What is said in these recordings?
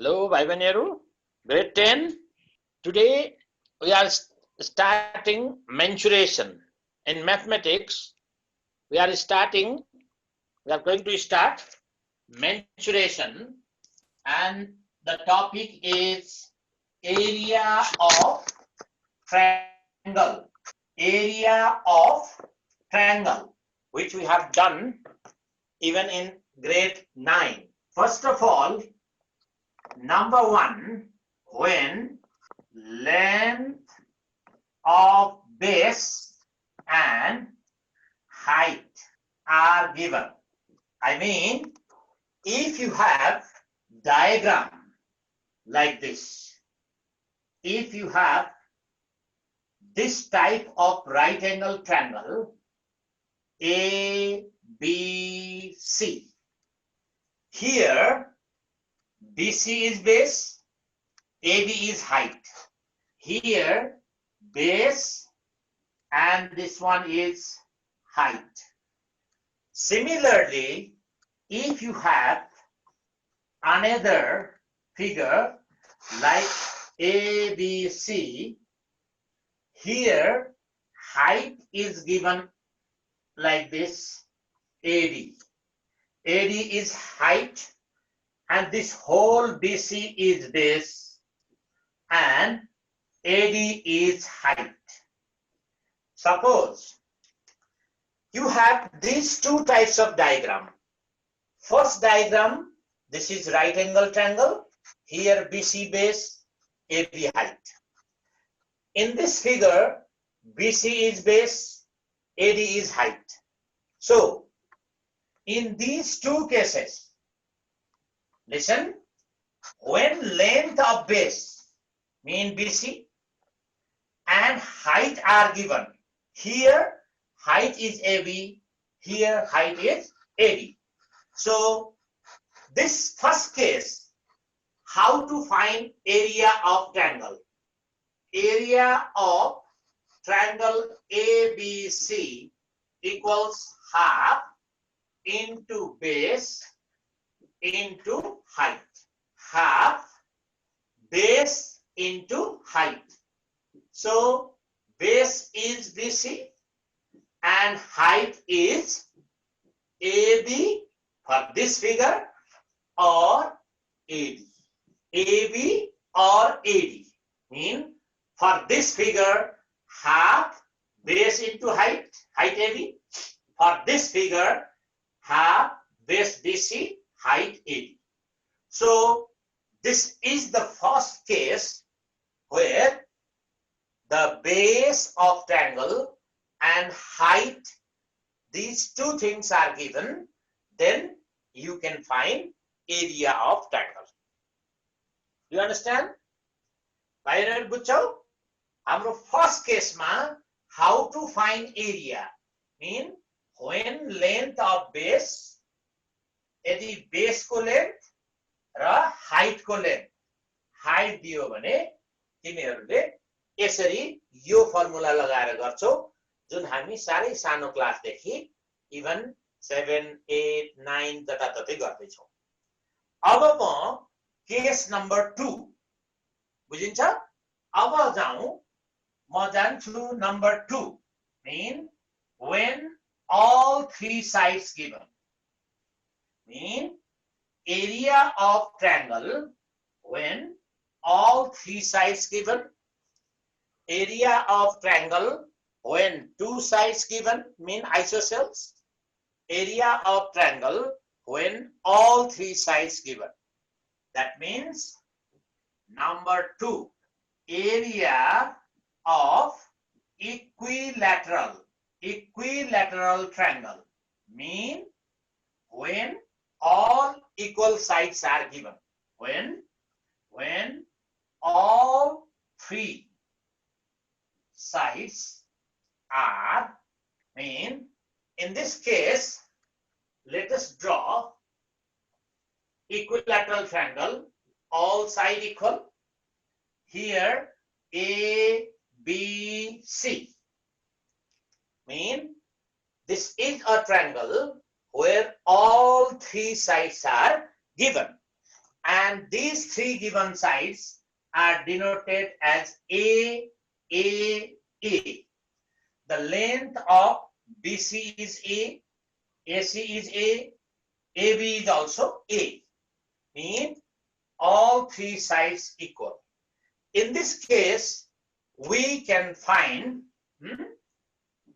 Hello, Bhai Baneru, grade 10. Today we are starting mensuration. In mathematics, we are going to start mensuration, and the topic is area of triangle. Area of triangle, which we have done even in grade 9. First of all, number 1, when length of base and height are given. I mean, if you have diagram like this, if you have this type of right angle triangle A, B, C, here BC is base, AB is height. Here base and this one is height. Similarly, if you have another figure like ABC, here height is given like this, AD. AD is height, and this whole BC is base, and AD is height. Suppose you have these two types of diagram. First diagram, this is right angle triangle. Here BC base, AB height. In this figure, BC is base, AD is height. So, in these two cases, listen, when length of base, mean BC, and height are given, here height is AB, here height is AD. So, this first case, how to find area of triangle? Area of triangle ABC equals half into base into height. Half base into height. So base is BC and height is AB for this figure or AD. AB or AD mean for this figure half base into height, height AB. For this figure half base BC, height AD. So this is the first case where the base of triangle and height, these two things are given, then you can find area of triangle. Do you understand? Bhaiहरू बुझ्छौ? हाम्रो first case ma how to find area mean when length of base, यदि base को length र height को length, height दियो भने तिमीहरूले यसरी यो फर्मुला लगाएर गर्छौ जुन हामी सारै सानो क्लासदेखि इभन 7, 8, 9 जताततै गर्दै छौं. अब म केस नम्बर 2 बुझिन्छ? अब म जान्छु number 2 mean when all three sides given, mean area of triangle when all three sides given, area of triangle when two sides given mean isosceles, area of triangle when all three sides given. That means number 2, area of equilateral triangle mean when all equal sides are given, when all three sides are, mean in this case let us draw equilateral triangle, all side equal. Here A, B, C mean this is a triangle where all three sides are given. and these three given sides are denoted as A, A, A. The length of BC is A, AC is A, AB is also A. Means all three sides equal. In this case, we can find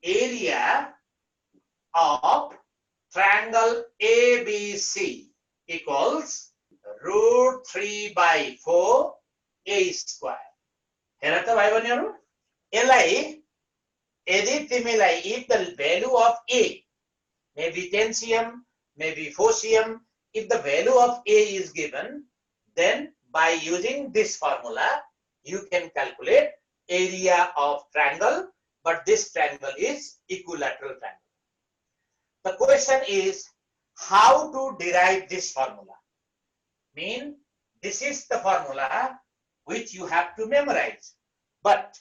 area of triangle ABC equals root 3 by 4 A square. हेर त भाइ बहिनीहरु, यसलाई यदि तिमीलाई if the value of A maybe 10 cm, maybe 4 cm, if the value of A is given, then by using this formula you can calculate area of triangle, but this triangle is equilateral triangle. The question is how to derive this formula. Mean this is the formula which you have to memorize, but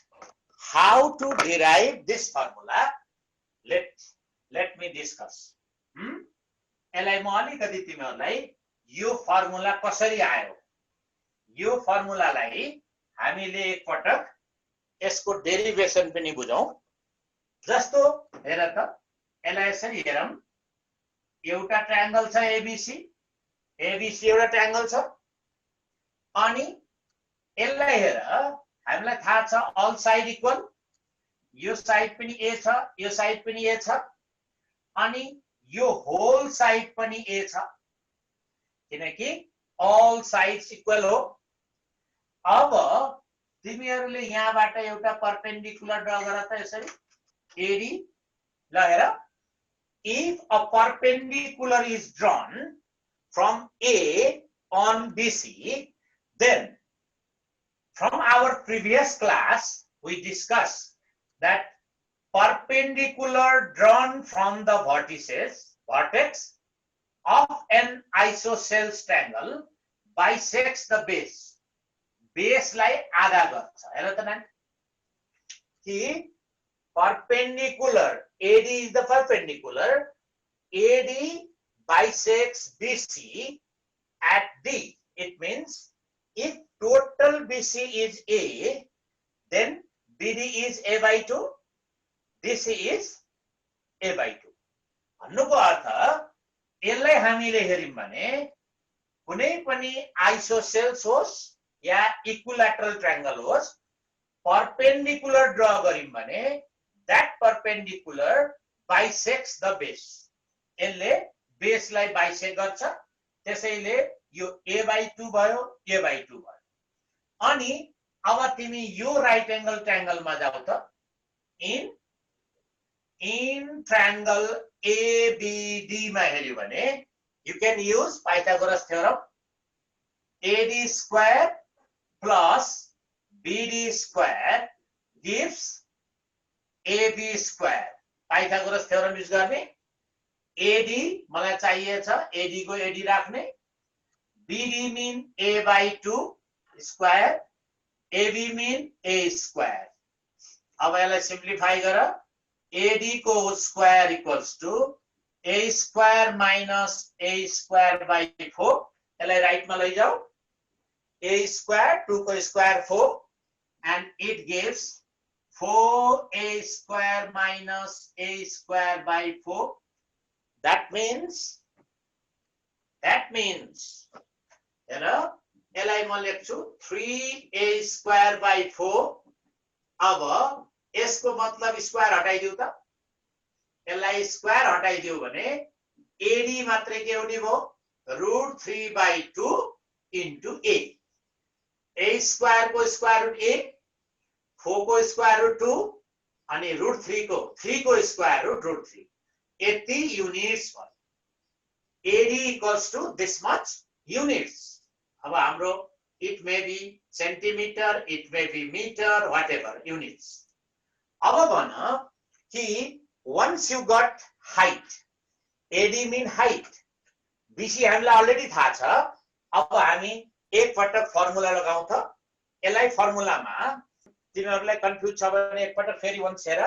how to derive this formula, let me discuss. यसलाई म अलिकति तिमीहरुलाई यो formula कसरी आयो, यो फर्मुलालाई हामीले एकपटक यसको डेरिभेसन पनि बुझौं. जस्तो हेर त, यसलाई यसरी हेरौं. एउटा ट्रायंगल छ एबीसी, एबीसी एउटा ट्रायंगल छ. अनि यसलाई हेर, हामीलाई थाहा छ अल साइड इक्वल. यो साइड पनि ए छ, यो साइड पनि ए छ, अनि यो होल साइड पनि ए छ, किनकि अल साइड्स इक्वल हो. अब तिमीहरुले यहाँबाट एउटा परपेन्डिकुलर ड्रा गर त यसरी एडी. ल हेर, if a perpendicular is drawn from A on BC, then from our previous class we discussed that perpendicular drawn from the vertex of an isosceles triangle bisects the base. Base लाई आधा गर्छ. हेर त नानी, कि perpendicular AD is the perpendicular, AD bisects BC at D. It means if total BC is A, then BD is A by 2, BC is A by 2. भन्नुको अर्थ यसलाई हामीले हेर्यौं भने कुनै पनि आइसोसेल्स होस् या इक्विलैटरल ट्रायंगल होस्, परपेंडिकुलर ड्रा गर्यौं भने that perpendicular bisects the base. यसले बेसलाई बाइसेक्ट गर्छ. त्यसैले यो a by 2 भयो, a by 2 भयो. अनि अब तिमी यो राइट एंगल ट्रायंगल मा जाऊ त. in triangle ABD मा हेर्यौ भने you can use Pythagoras theorem. AD square plus BD square gives AB square. Pythagoras theorem use गर्ने. AD मलाई चाहिएछ, AD को AD राख्ने. BD mean A by 2 square, AB mean A square. अब यसलाई simplify गर. AD को square equals to A square minus A square by 4. यसलाई right मा लैजाऊ. A square 2 को square 4 and it gives 4A square minus A square by 4. That means you know, यसलाई म लेख्छु 3A square by 4. अब यसको मतलब स्क्वायर हटाइदिउ त. यसलाई स्क्वायर हटाइदिउ भने AD मात्रै के हुने भयो, root 3 by 2 into A. A square को स्क्वायर रूट A, 4 को स्क्वायर रूट 2 अनि रूट 3 को स्क्वायर रूट 3. यति युनिट्स भयो. AD equals to this much units. अब हाम्रो it may be centimeter, it may be meter, whatever units. अब भन कि once you got height, AD mean height, BC हामीलाई अलरेडी थाहा छ. अब हामी एक पटक फर्मुला लगाउँ त. यसलाई फर्मुलामा तिमीहरुलाई कन्फ्युज छ भने एक पटक फेरि वन्स हेर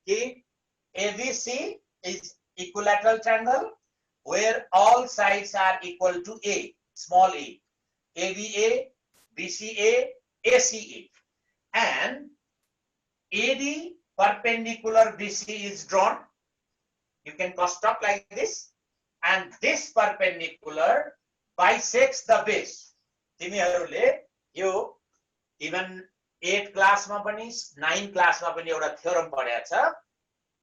कि ABC is equilateral triangle where all sides are equal to A, small a. ABA, BCA, ACA, and AD perpendicular BC is drawn. You can construct like this, and this perpendicular bisects the base. तिमीहरुले यो even 8 क्लासमा पनि 9 क्लासमा पनि एउटा theorem पढेको छ,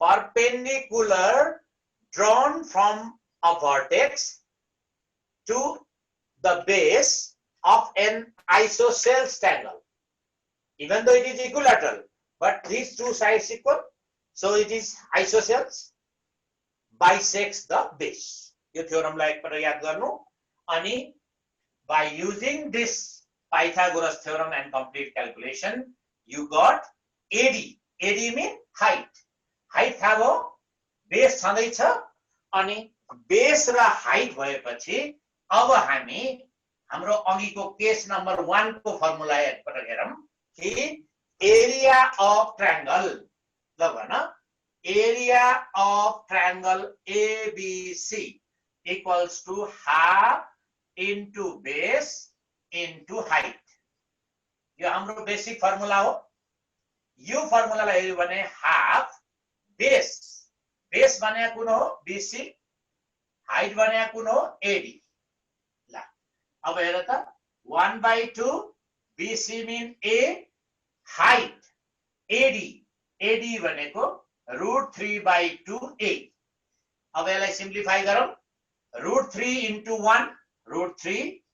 perpendicular drawn from a vertex to the base of an isosceles triangle. Even though it is equilateral, but these two sides equal, so it is isosceles, bisects the base. यो थ्योरमलाई एकपल्ट याद गर्नु, अनि by using this Pythagoras theorem and complete calculation, you got AD. AD means height. Height थाहा भयो, base छँदैछ, अनि base र height भएपछि अब हामी हाम्रो अघिको केस नम्बर 1 को फर्मुला एकपल्ट हेरौं कि area of triangle, ल भन, area of triangle ABC equals to half into base into height. यो हाम्रो बेसिक फर्मुला हो. यो फर्मुलालाई हेर्यो भने हाफ बेस, बेस भनेको कुन हो BC, हाइट भनेको कुन हो AD. ल अब हेर त 1/2 BC mean A, height AD, AD भनेको √3/2A. अब यसलाई सिम्प्लिफाई गरौं, √3 into 1 √3,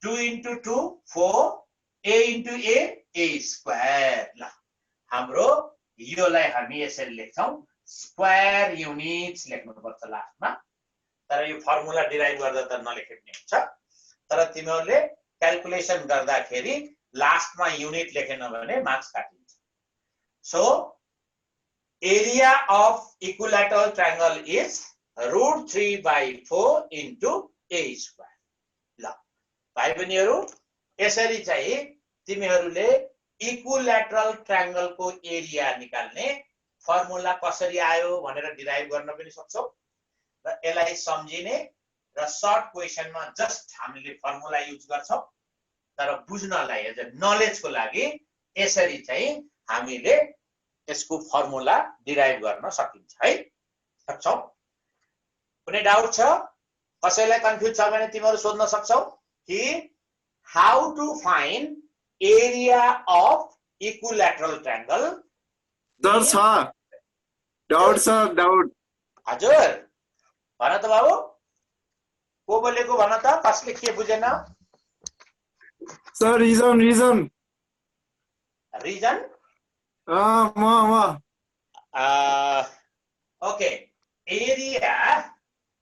2 into 2 4, A into A square. ल हाम्रो योलाई हामी यसरी लेख्छौं, स्क्वायर युनिट्स लेख्नुपर्छ लास्टमा. तर यो फर्मुला डिराइभ गर्दा त नलेखे पनि हुन्छ, तर तिमीहरुले क्याल्कुलेसन गर्दाखेरि लास्टमा युनिट लेखेन भने मार्क्स काटिन्छ. So area of equilateral triangle is √3/4 into A square. ल भाइ बहिनीहरु, यसरी चाहिँ तिमीहरुले इक्विलैटरल ट्रायंगल को एरिया निकाल्ने फर्मुला कसरी आयो भनेर डिराइभ गर्न पनि सक्छौ, र यसलाई सम्झिने र सर्ट क्वेशनमा जस्ट हामीले फर्मुला युज गर्छौं, तर बुझ्नलाई एज अ नलेजको लागि यसरी चाहिँ हामीले यसको फर्मुला डिराइभ गर्न सकिन्छ है. सक्छौ? कुनै डाउट छ? कसैलाई कन्फ्युज छ भने तिमीहरु सोध्न सक्छौ कि how to find area of equilateral triangle. Sir, doubt sir, doubt. हजुर भन त बाबु, को बोलेको भन त, कसले के बुझेन? Sir, reason. Reason? Ma. Okay. Area,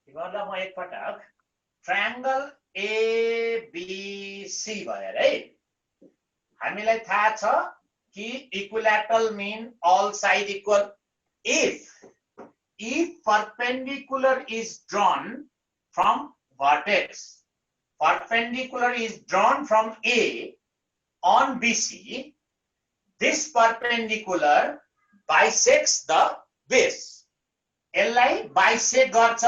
तिमीहरुलाई म एकपटक ट्रायंगल ABC भयो है. हामीलाई थाहा छ कि equilateral mean all side equal. If perpendicular is drawn from vertex, perpendicular is drawn from A on BC, this perpendicular bisects the base. यसलाई bisect गर्छ.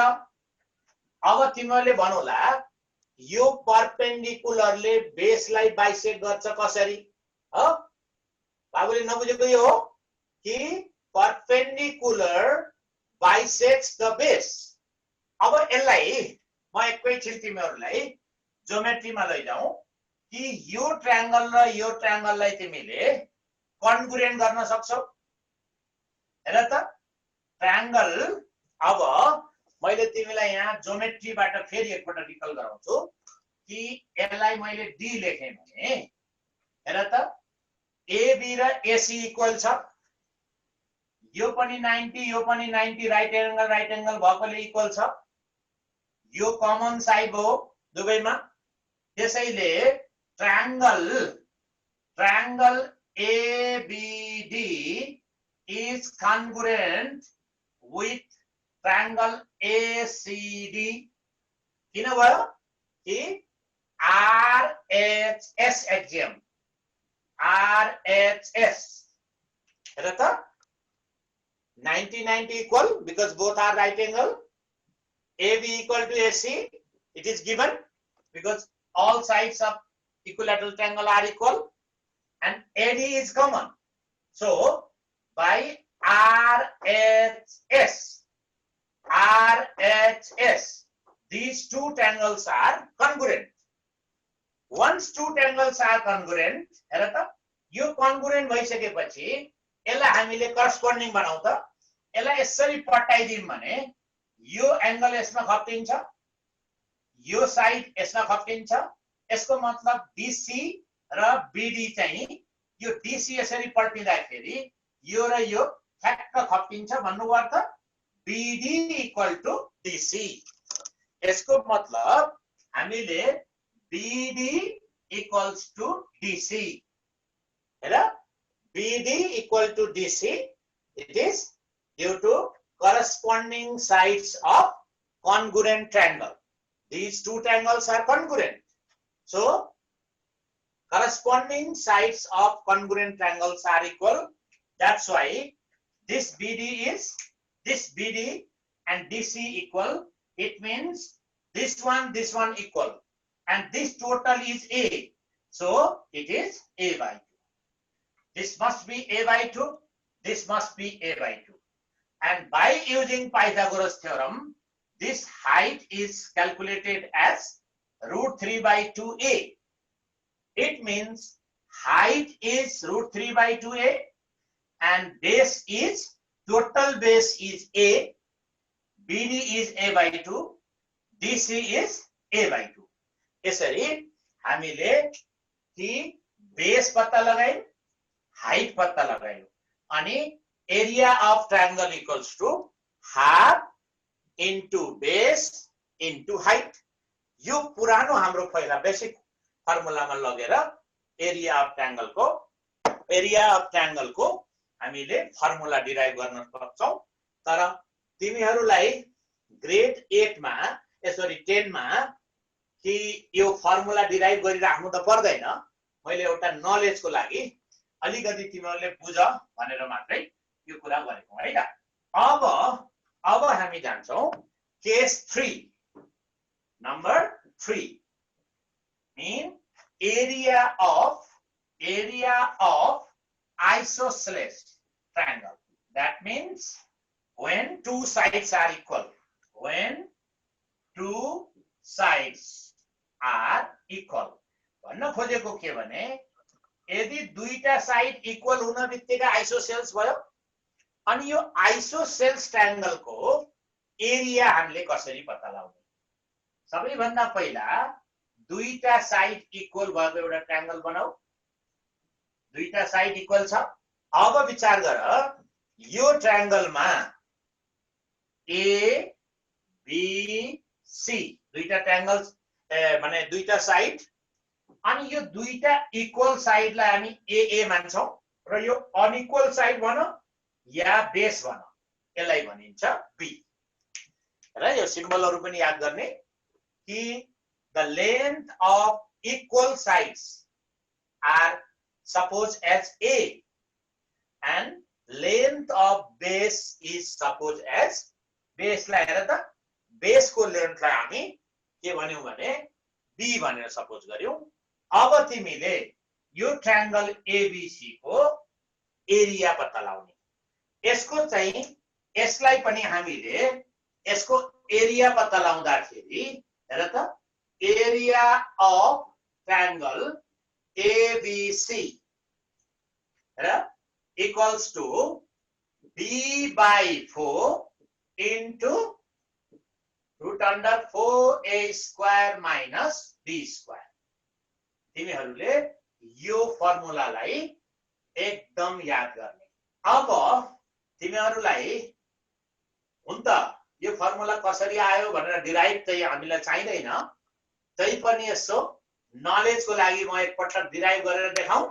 अब तिमीहरुले भन्नुला यो परपेंडिकुलरले बेसलाई बाइसेक्ट गर्छ कसरी? हो बाबुले नबुझेको यो हो कि परपेंडिकुलर बाइसेक्ट्स द बेस. अब यसलाई म एकैछिन तिमीहरुलाई ज्योमेट्रीमा लैजाऊ कि यो ट्रायंगल र यो ट्रायंगललाई तिमीले कन्ग्रुएन्ट गर्न सक्छौ. हेर त ट्रायंगल, अब मैले तिमीलाई यहाँ ज्योमेट्रीबाट फेरि एकपल्ट रिकल गराउँछु कि यसलाई मैले डी लेखे भने हेर त AB र AC इक्वल छ, यो पनि 90 यो पनि 90, राइट एंगल भएकोले इक्वल छ, यो कमन साइड हो दुवैमा. त्यसैले triangle ABD is congruent with triangle ACD. किन भयो कि RHS axiom, RHS. हेर त 90-90 equal because both are right angle. AB equal to AC, it is given because all sides of equilateral triangle are equal, and AD is common. So by RHS, these two triangles are congruent. Once two triangles are congruent, हेर त यो congruent भइसकेपछि यसलाई हामीले corresponding बनाउँ त, यसलाई यसरी पट्टाइदियौं भने यो एंगल यसमा खप्टिन्छ, यो साइड यसमा खप्टिन्छ, यसको मतलब DC र BD चाहिँ यो DC यसरी पल्टिँदाखेरि यो र यो ठ्याक्क खप्टिन्छ भन्नुको अर्थ BD equal to DC. यसको मतलब हामीले BD equals to DC. हेर, BD equal to DC, it is due to corresponding sides of congruent triangle. These two triangles are congruent. So corresponding sides of congruent triangles are equal. That's why this BD and DC equal. It means this one equal, and this total is A. So it is A by 2. This must be A by 2. This must be A by 2. And by using Pythagoras theorem, this height is calculated as √3 by 2A. It means height is √3 by 2A, and base is, total base is A, BD is A by 2, DC is A by 2. यसरी हामीले कि base पत्ता लगायौं, height पत्ता लगायौं, अनि area of triangle equals to half into base into height. यो पुरानो हाम्रो पहिला बेसिक फर्मुलामा लगेर area of triangle को हामीले फर्मुला डिराइभ गर्न सक्छौं. तर तिमीहरूलाई ग्रेड 8 मा सरी 10 मा कि यो फर्मुला डिराइभ गरिराख्नु त पर्दैन, मैले एउटा नलेजको लागि अलिकति तिमीहरूले बुझ भनेर मात्रै यो कुरा गरेको है त. अब हामी जान्छौं case 3. Number 3 mean area of isosceles triangle. That means when two sides are equal. भन्न खोजेको के भने यदि दुईटा साइड इक्वल हुन बित्तिकै आइसोसेल्स भयो, अनि यो आइसोसेल्स ट्रायंगल को एरिया हामीले कसरी पत्ता लगाउने? सबैभन्दा पहिला दुईटा साइड इक्वल भएको एउटा ट्रायंगल बनाऊ. दुईटा साइड इक्वल छ. अब विचार गर, यो ट्रायंगलमा ए बी सी दुईटा ट्रायंगल्स माने दुईटा साइड, अनि यो दुईटा इक्वल साइडलाई हामी ए मान्छौं र यो अनइक्वल साइड भनौं या बेस भनौं, यसलाई भनिन्छ बी. र यो सिम्बलहरु पनि याद गर्ने कि the length of equal sides are suppose as A and length of base is supposed as base लाई हेर त, बेस को लेन्थ लाई हामी के भन्यौ भने b भनेर सपोज गर्यौ. अब तिमीले यो ट्रायंगल एबीसी को एरिया पत्ता लगाउने. यसको चाहिँ यसलाई पनि हामीले यसको एरिया पत्ता लगाउँदाखेरि हेर त, एरिया अफ ट्रायंगल एबीसी हेर equals to b by 4 into √4a square minus b square. तिमीहरूले यो फर्मुलालाई एकदम याद गर्ने. अब तिमीहरूलाई हुन त यो फर्मुला कसरी आयो भनेर डिराइभ चाहिँ हामीलाई चाहिदैन, तैपनि यसो नलेजको लागि म एकपटक डिराइभ गरेर देखाउँ.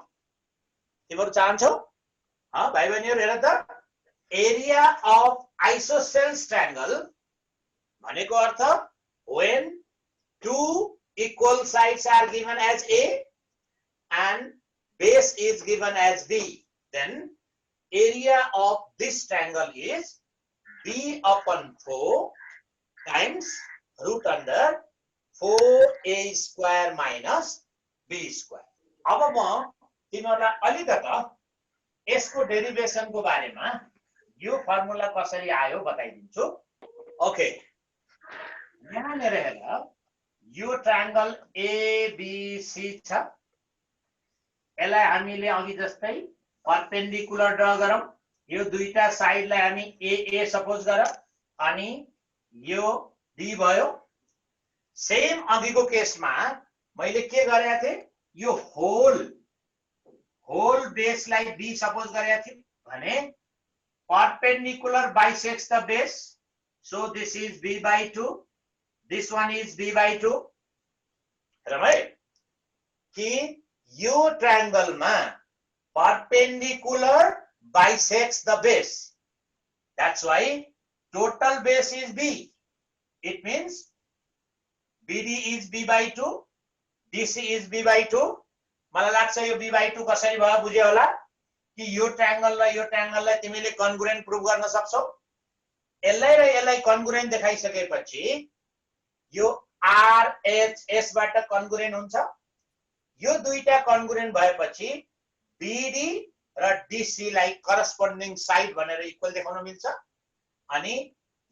तिमीहरू चाहन्छौ? भाइ बहिनीहरु हेर त, एरिया अफ आइसोसेल्स ट्रायंगल भनेको अर्थ when two equal sides are given as A and base is given as B, then area of this triangle is B upon 4 times √4a square minus B square. अब म तिमीहरूलाई अलिकता यसको डेरिभेसनको बारेमा यो formula कसरी आयो बताइदिन्छु। ओके, यहाँनिर हेर, यो ट्रायंगल एबीसी छ, यसलाई हामीले अघि जस्तै परपेन्डिकुलर ड्रा गरौँ। यो दुईटा साइडलाई हामी ए सपोज गर, अनि यो डी भयो। सेम अघिको केसमा मैले के गरेको थिएँ, यो होल बेसलाई बी सपोज गरेको थिएँ भने perpendicular bisects the base, so this is B by 2, this one is B by 2। हेरौँ है कि यो ट्रायंगलमा perpendicular bisects the base. That's why total base is B. It means BD is B by 2, DC is B by 2. मलाई लाग्छ यो B by 2 कसरी भयो बुझ्यो होला कि यो ट्रायंगललाई तिमीले कन्ग्रुएन्ट प्रुभ गर्न सक्छौ। यसलाई र यसलाई कन्ग्रुएन्ट देखाइसकेपछि यो RHS बाट कन्ग्रुएन्ट हुन्छ। यो दुईटा कन्ग्रुएन्ट भएपछि BD र DC लाई करस्पोन्डिङ साइड भनेर इक्वल देखाउन मिल्छ। अनि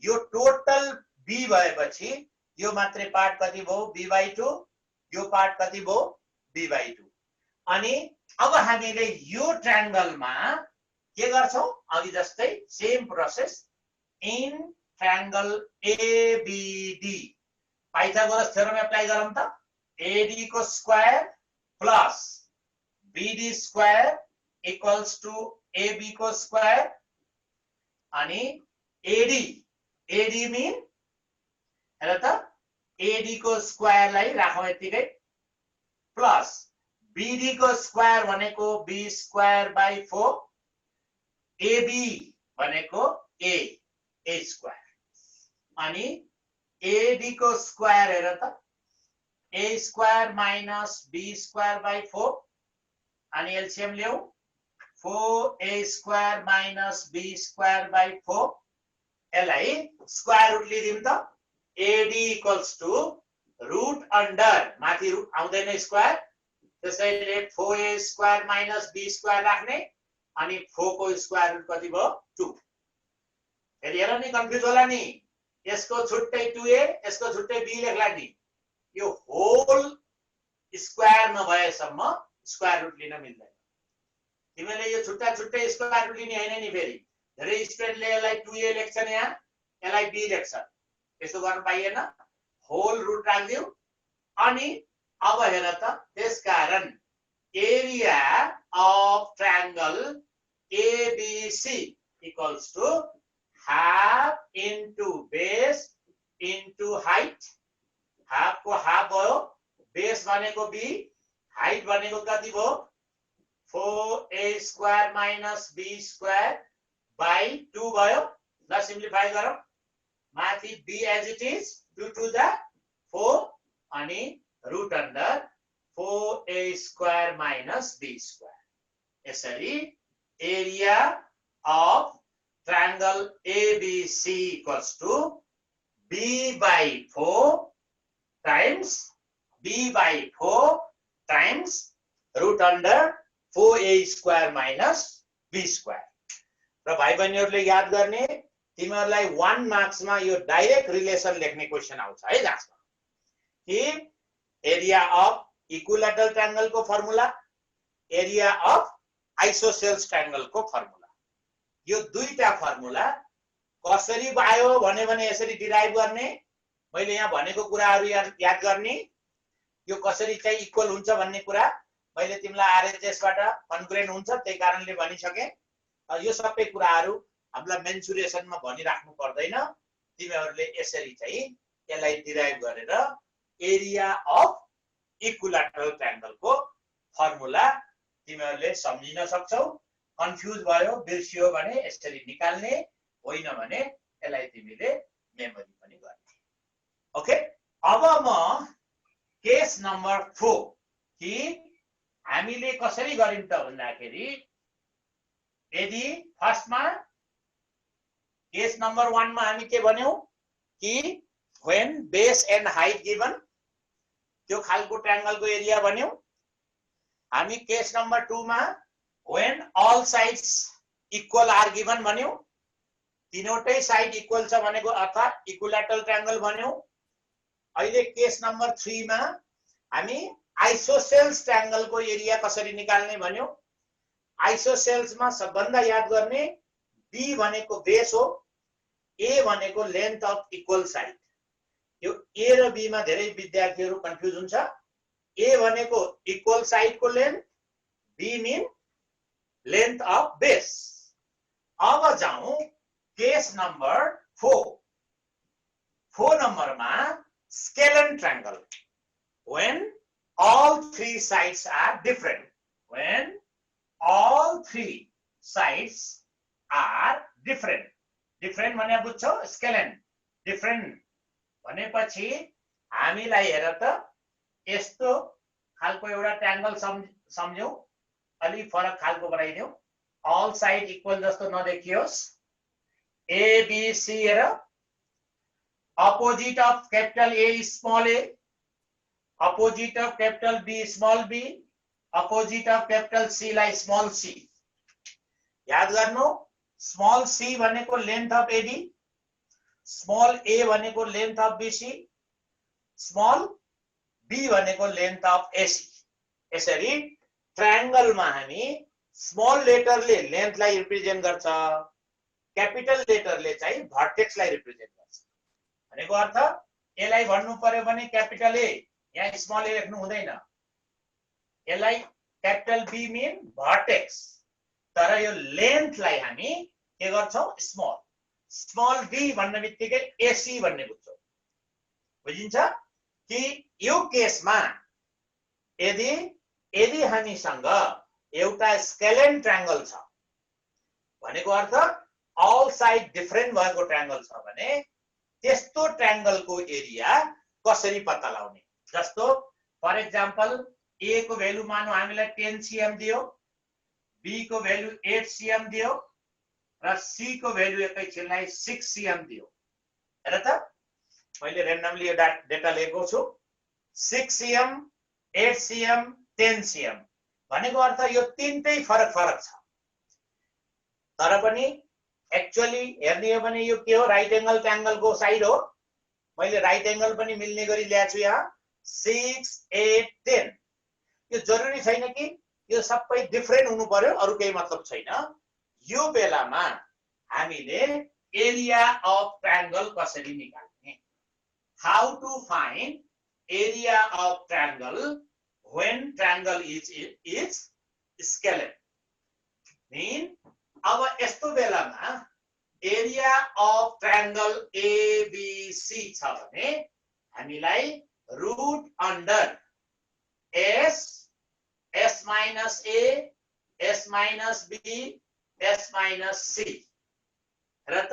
यो टोटल B भएपछि यो मात्रै पार्ट कति भयो B by 2, यो पार्ट कति भयो B by 2। अनि अब हामीले यो ट्रायंगलमा के गर्छौं, अघि जस्तै same process in triangle ABD Pythagoras theorem apply गरौँ त। AD को square plus BD square equals to AB को स्क्वायर, अनि AD मीन हेर त AD को स्क्वायर लाई राखौं यतिकै, प्लस BD को स्क्वायर भनेको B स्क्वायर बाइ 4, AB भनेको A स्क्वायर, अनि AD को स्क्वायर हेर त A square minus B square by 4, अनि एलसीएम ल्याऊ 4A square minus B square by 4, यसलाई स्क्वायर रुट लिदिउँ त। AD equals to root under माथि रुट आउँदैन स्क्वायर, त्यसैले 4A square minus B square राख्ने, अनि 4 को स्क्वायर रुट कति भयो 2। फेरि हेर नि कन्फ्युज होला नि, यसको छुट्टै 2A यसको छुट्टै B लेख्ला नि। यो होल स्क्वायर नभएसम्म स्क्वायर रुट लिन मिल्दैन। तिमीले यो छुट्टा छुट्टै स्क्वायर रुट लिने हैन नि। फेरि धेरै स्टुडेन्टले यसलाई 2A लेख्छन्, यहाँ यसलाई B लेख्छन्, यसो गर्न पाइएन। होल रुट राख्दियौ। अनि अब हेर त, त्यसकारण area of triangle ABC equals to half into base into height. Half को हाफ भयो, बेस भनेको B, हाइट भनेको कति भयो 4A square minus B square by 2 भयो। ल सिम्प्लिफाई गरौँ, माथि B as it is 2 to the 4, अनि root under 4A square minus B square. यसरी area of triangle ABC equals to B by 4 times B by 4 times root under 4A square minus B square. र भाइ बहिनीहरुले याद गर्ने, तिमीहरुलाई 1 मार्क्समा यो direct relation लेख्ने question आउँछ है जाँचमा, कि एरिया अफ इक्विलेटरल ट्रायंगल को formula, area of isosceles triangle को फर्मुला। यो दुईटा फर्मुला कसरी आयो भने यसरी डिराइभ गर्ने, मैले यहाँ भनेको कुराहरु याद गर्ने। यो कसरी चाहिँ इक्वल हुन्छ भन्ने कुरा मैले तिमीलाई आरएचएस बाट कन्ग्रुएन्ट हुन्छ त्यही कारणले भनिसके। यो सबै कुराहरु हामीलाई मेन्सुरेसनमा भनिराख्नु पर्दैन, तिमीहरुले यसरी चाहिँ यसलाई डिराइभ गरेर एरिया अफ इक्विलेटरल ट्रायंगल को फर्मुला तिमीहरुले सम्झिन सक्छौ। कन्फ्युज भयो बिर्सियो भने यसरी निकाल्ने, होइन भने यसलाई तिमीले मेमोरी पनि गर्ने। ओके, अब म केस नम्बर 4 कि हामीले कसरी गरिम त भन्दाखेरि, यदि फर्स्टमा केस नम्बर 1 मा हामी के भन्यौ कि when base and height given, त्यो खालको ट्रायंगल को एरिया भन्यौ। हामी केस नम्बर 2 मा when all sides equal are given भन्यौ, तीनवटै साइड इक्वल छ भनेको अर्थात इक्विलैटरल ट्रायंगल भन्यौ। अहिले केस नम्बर 3 मा हामी आइसोसेल्स ट्रायंगल को एरिया कसरी निकाल्ने भन्यौ। आइसोसेल्स मा सबभन्दा याद गर्ने बी भनेको बेस हो, ए भनेको लेन्थ अफ इक्वल साइड। यो ए र बी मा धेरै विद्यार्थीहरु कन्फ्युज हुन्छ। ए भनेको इक्वल साइड को length, B mean length of base. अब जाउँ केस नम्बर 4। 4 नम्बरमा scalene triangle when all three sides are different. When all three sides are different. Different भने बुझ्छौ स्केलन different भनेपछि हामीलाई हेर त यस्तो खालको एउटा ट्रायंगल सम्झ्यौ, अलि फरक खालको बनाइदियौ। all side equal जस्तो नदेखियोस्। A B C हेर, opposite of capital A is small a, opposite of capital B small b, opposite of capital C लाई small c। याद गर्नु, small c भनेको length of AB, small a भनेको length of BC, small b भनेको length of AC। यसरी triangle मा हामी small लेटरले length लाई रिप्रेजेन्ट गर्छ, क्यापिटल लेटरले चाहिँ भर्टेक्स लाई रिप्रेजेन्ट गर्छ। भनेको अर्थ यसलाई भन्नु पर्यो भने क्यापिटल ए, यहाँ स्मल ए लेख्नु हुँदैन। यसलाई क्यापिटल बी मीन भर्टेक्स, तर यो लेन्थ लाई हामी के गर्छौं स्मल। स्मल बी भन्ने बित्तिकै एसी भन्ने बुझ्छौं। बुझिन्छ कि यो केसमा यदि हामीसँग एउटा स्केलन ट्रायंगल छ भनेको अर्थ all साइड डिफरेन्ट भएको ट्रायंगल छ भने त्यस्तो ट्रायंगल को एरिया कसरी पत्ता लगाउने। जस्तो फर एक्जाम्पल ए को भ्यालु मानौ हामीलाई 10 cm दियो, बी को भ्यालु 8 cm दियो र सी को भ्यालु एकैछिनलाई 6 cm दियो। हेर त मैले रेन्डमली यो डेटा लिएको छु। 6 cm, 8 cm, 10 cm भनेको अर्थ यो तीनटै फरक फरक छ। तर पनि एक्चुअली हेर्ने हो भने यो के हो, राइट एंगल ट्रायंगल को साइड हो। मैले राइट एंगल पनि मिल्ने गरी ल्याएको छु यहाँ 6 8 10। यो जरुरी छैन कि यो सबै डिफरेन्ट हुनु पर्यो, अरु केही मतलब छैन। यो बेलामा हामीले एरिया अफ ट्रायंगल कसरी निकाल्ने, how to find area of triangle when triangle is scalar mean। अब यस्तो बेलामा एरिया अफ ट्रायंगल ABC छ भने हामीलाई root under S minus A, S minus B, S minus C। हेर त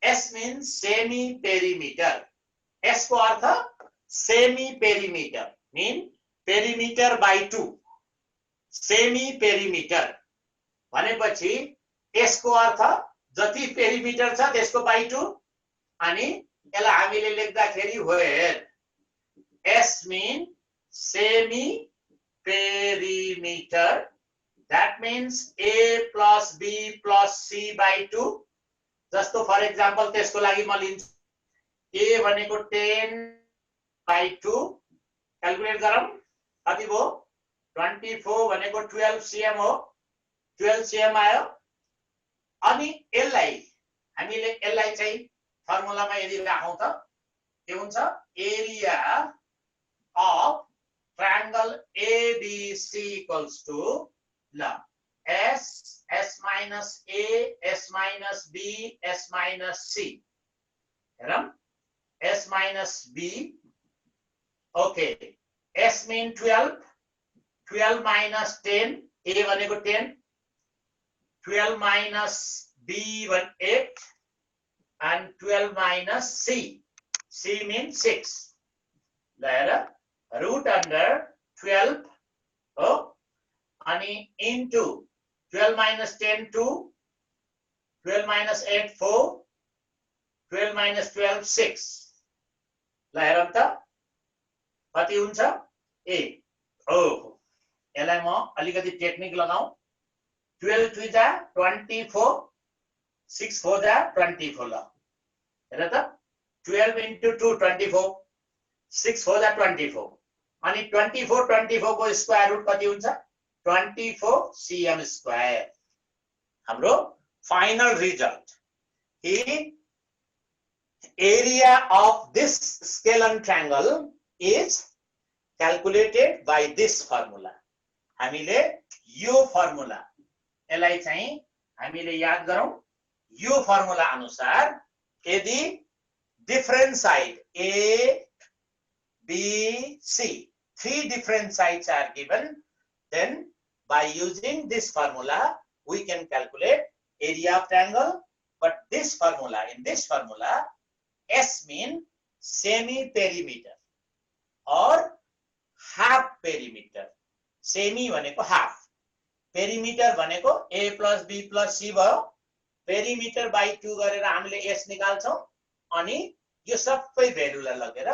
S means semi perimeter। S को अर्थ semi perimeter mean perimeter by 2। Semi perimeter भनेपछि यसको अर्थ जति पेरिमीटर छ त्यसको बाई 2 अनि यसलाई हामीले लेख्दाखेरि where S mean semi perimeter, that means A plus B plus C by 2। जस्तो फर एक्जाम्पल त्यसको लागि म लिन्छु A भनेको 10 by 2 क्याल्कुलेट गरौँ कति भयो 24 भनेको 12 cm हो, 12 cm आयो। अनि यसलाई हामीले यसलाई चाहिँ फर्मुलामा यदि राखौं त के हुन्छ, area of triangle ABC equals to ल S minus A, S minus B, S minus C। हेरौँ S minus B, okay, S mean 12, 12 minus 10, A भनेको 10, 12 minus B 8 and 12 minus C, C means 6। ल root under 12 हो अनि into 12 minus 10 2, 12 minus 8 4, 12 minus 12 6। ल हेरौँ त कति हुन्छ ए ओ यसलाई म अलिकति टेक्निक लगाऊ 12 2 जा 24 6 4 जा 24 ल हेर त 12 into 2 24 6 4 जा 24 अनि 24 24 को स्क्वायर रुट कति हुन्छ 24 cm स्क्वायर हाम्रो final result Hee area of this scalene triangle is calculated by this formula हामीले यो फर्मुला यसलाई चाहिँ हामीले याद गरौं यो फर्मुला अनुसार यदि different side A B C three different sides are given then by using this formula we can calculate area of triangle but this formula in this formula S mean semi perimeter or half perimeter semi भनेको half perimeter भनेको A plus B plus C भयो perimeter by 2 गरेर हामीले S निकाल्छौं अनि यो सबै भ्यालुलाई लगेर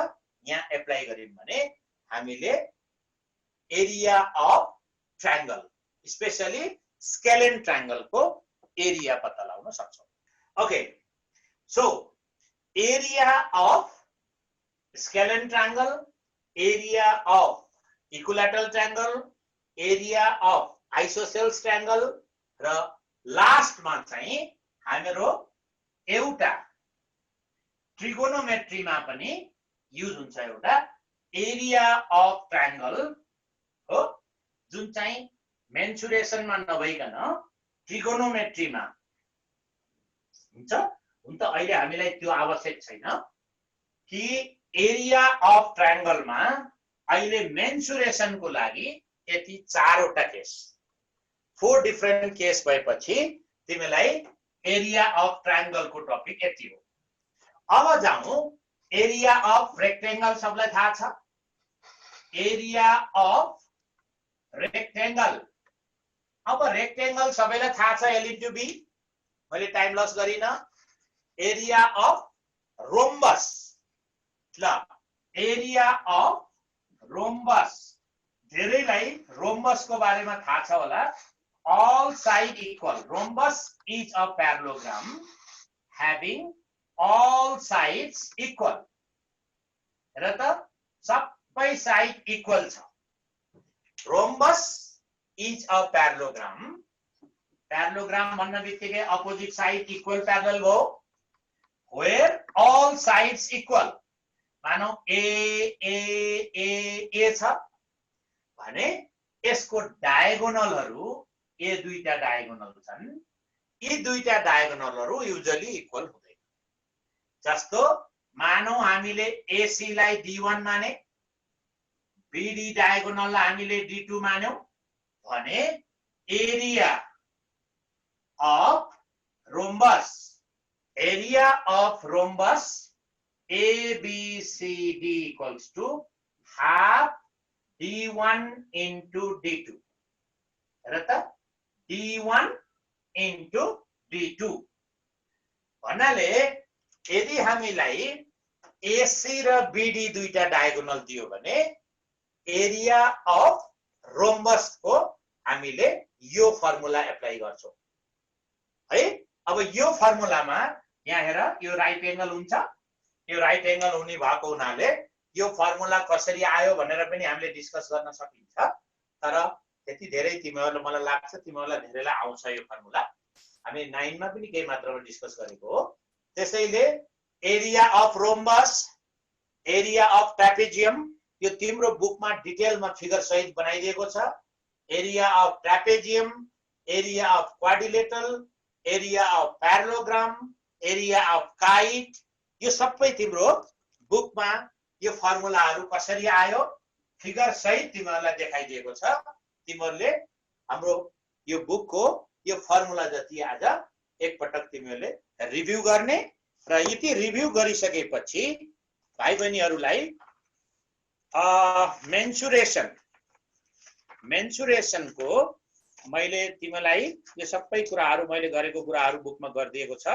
यहाँ एप्लाई गरियौं भने हामीले area of triangle specially scalene triangle को एरिया पत्ता लगाउन सक्छौं okay so area of scalene triangle, area of equilateral triangle, area of isosceles triangle र लास्ट मा चाहिँ हाम्रो एउटा ट्रिगोनोमेट्री मा पनि युज हुन्छ एउटा एरिया अफ ट्रायंगल हो जुन चाहिँ मेन्सुरेसन मा नभइकन ट्रिगोनोमेट्री मा हुन्छ हुन त अहिले हामीलाई त्यो आवश्यक छैन कि एरिया अफ ट्रायंगल मा अहिले मेन्सुरेसन को लागि यति चारवटा केस 4 डिफरेंट केस भएपछि तिमीलाई एरिया अफ ट्रायंगल को टपिक यति हो अब जाउँ एरिया अफ रेक्टेंगल सबलाई थाहा छ एरिया अफ रेक्टेंगल अब रेक्टेंगल सबैलाई थाहा छ L into B मैले टाइम लस गरिन एरिया अफ रोम्बस ल एरिया अफ रोम्बस धेरैलाई रोम्बस को बारेमा थाहा छ होला all side equal rhombus is a parallelogram having all sides equal हेर त सबै साइड इक्वल छ rhombus is a parallelogram parallelogram भन्न बित्तिकै अपोजिट साइड इक्वल प्यारलल भयो where all sides equal मानौ a छ भने यसको डायगोनलहरु ए दुईटा डायगोनल छन् यी दुईटा डायगोनलहरु युजुअली इक्वल हुँदैन जस्तो मानौ हामीले AC लाई D1 माने BD डायगोनललाई हामीले D2 मान्यौ भने area of rhombus ABCD equals to half D1 into D2 हेर त D1 into D2 भन्नाले यदि हामीलाई AC र BD दुईटा डायगोनल दियो भने एरिया अफ रोम्बस को हामीले यो फर्मुला एप्लाई गर्छौं है अब यो फर्मुलामा यहाँ हेर यो राइट एंगल हुन्छ यो राइट एंगल हुने भएको हुनाले यो फर्मुला कसरी आयो भनेर पनि हामीले डिस्कस गर्न सकिन्छ तर त्यति धेरै तिमीहरुले मलाई लाग्छ तिमीहरुलाई धेरैलाई आउँछ यो फर्मुला हामी 9 मा पनि केही मात्रामा डिस्कस गरेको हो त्यसैले area of rhombus area of trapezium यो तिम्रो बुकमा डिटेलमा फिगर सहित बनाइदिएको छ area of trapezium area of quadrilateral area of parallelogram area of kite यो सबै तिम्रो बुकमा यो फर्मुलाहरु कसरी आयो फिगर सहित तिमीहरुलाई देखाइदिएको छ तिमीहरुले हाम्रो यो बुकको यो फर्मुला जति आज एक पटक तिमीहरुले रिभ्यु गर्ने र यति रिभ्यु गरिसकेपछि भाइ बहिनीहरुलाई मेन्सुरेसन को मैले तिमीलाई यो सबै कुराहरु मैले गरेको कुराहरु बुकमा गरिदिएको छ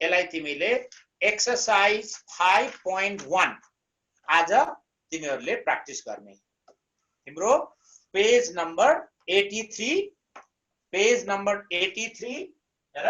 यसलाई तिमीले एक्सरसाइज 5.1 आज तिमीहरुले प्र्याक्टिस गर्ने तिम्रो पेज नम्बर 83 हेर